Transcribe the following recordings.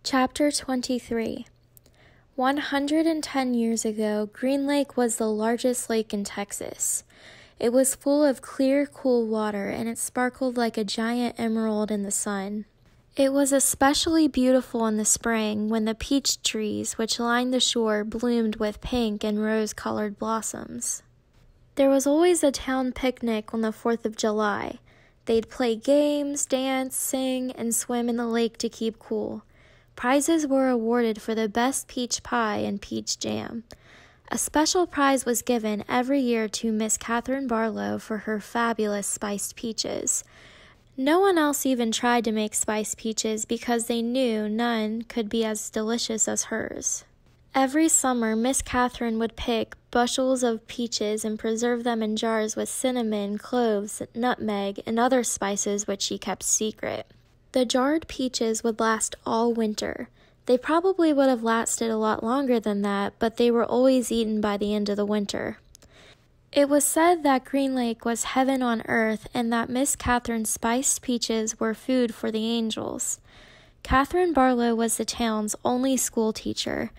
Chapter 23. 110 years ago, Green Lake was the largest lake in Texas. It was full of clear, cool water, and it sparkled like a giant emerald in the sun. It was especially beautiful in the spring when the peach trees which lined the shore bloomed with pink and rose-colored blossoms. There was always a town picnic on the 4th of July. They'd play games, dance, sing, and swim in the lake to keep cool. Prizes were awarded for the best peach pie and peach jam. A special prize was given every year to Miss Catherine Barlow for her fabulous spiced peaches. No one else even tried to make spiced peaches because they knew none could be as delicious as hers. Every summer, Miss Catherine would pick bushels of peaches and preserve them in jars with cinnamon, cloves, nutmeg, and other spices which she kept secret. The jarred peaches would last all winter. They probably would have lasted a lot longer than that, but they were always eaten by the end of the winter. It was said that Green Lake was heaven on earth and that Miss Catherine's spiced peaches were food for the angels. Catherine Barlow was the town's only school teacher.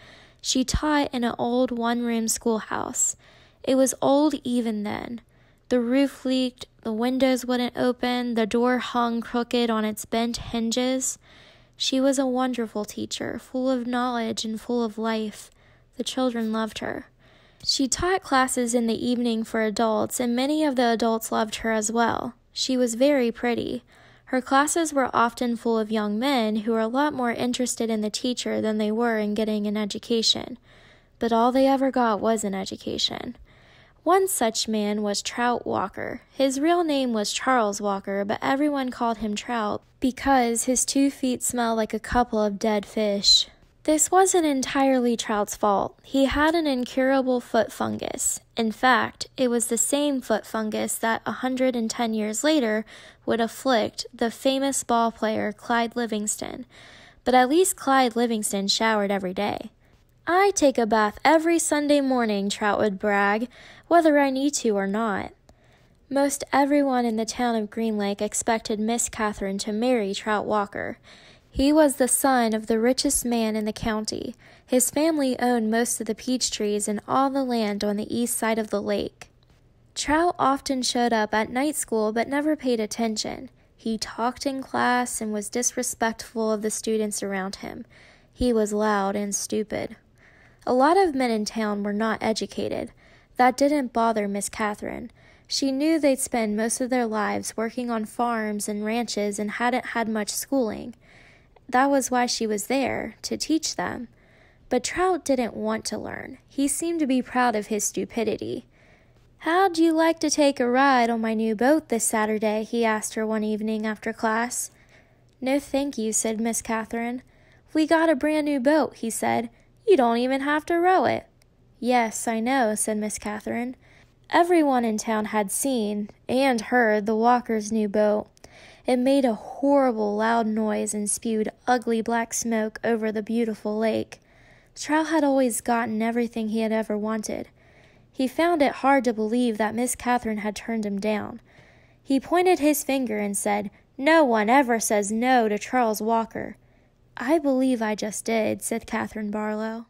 She taught in an old one-room schoolhouse. It was old even then. The roof leaked, the windows wouldn't open, the door hung crooked on its bent hinges. She was a wonderful teacher, full of knowledge and full of life. The children loved her. She taught classes in the evening for adults, and many of the adults loved her as well. She was very pretty. Her classes were often full of young men who were a lot more interested in the teacher than they were in getting an education. But all they ever got was an education. One such man was Trout Walker. His real name was Charles Walker, but everyone called him Trout because his 2 feet smelled like a couple of dead fish. This wasn't entirely Trout's fault. He had an incurable foot fungus. In fact, it was the same foot fungus that 110 years later would afflict the famous ball player Clyde Livingston. But at least Clyde Livingston showered every day. "I take a bath every Sunday morning," Trout would brag, "whether I need to or not." Most everyone in the town of Green Lake expected Miss Catherine to marry Trout Walker. He was the son of the richest man in the county. His family owned most of the peach trees and all the land on the east side of the lake. Trout often showed up at night school but never paid attention. He talked in class and was disrespectful of the students around him. He was loud and stupid. A lot of men in town were not educated. That didn't bother Miss Catherine. She knew they'd spend most of their lives working on farms and ranches and hadn't had much schooling. That was why she was there, to teach them. But Trout didn't want to learn. He seemed to be proud of his stupidity. "How'd you like to take a ride on my new boat this Saturday?" he asked her one evening after class. "No, thank you," said Miss Catherine. "We got a brand new boat," he said. "You don't even have to row it." "Yes, I know," said Miss Catherine. Everyone in town had seen and heard the Walkers' new boat. It made a horrible loud noise and spewed ugly black smoke over the beautiful lake. Trout had always gotten everything he had ever wanted. He found it hard to believe that Miss Catherine had turned him down. He pointed his finger and said, "No one ever says no to Charles Walker." "I believe I just did," said Catherine Barlow.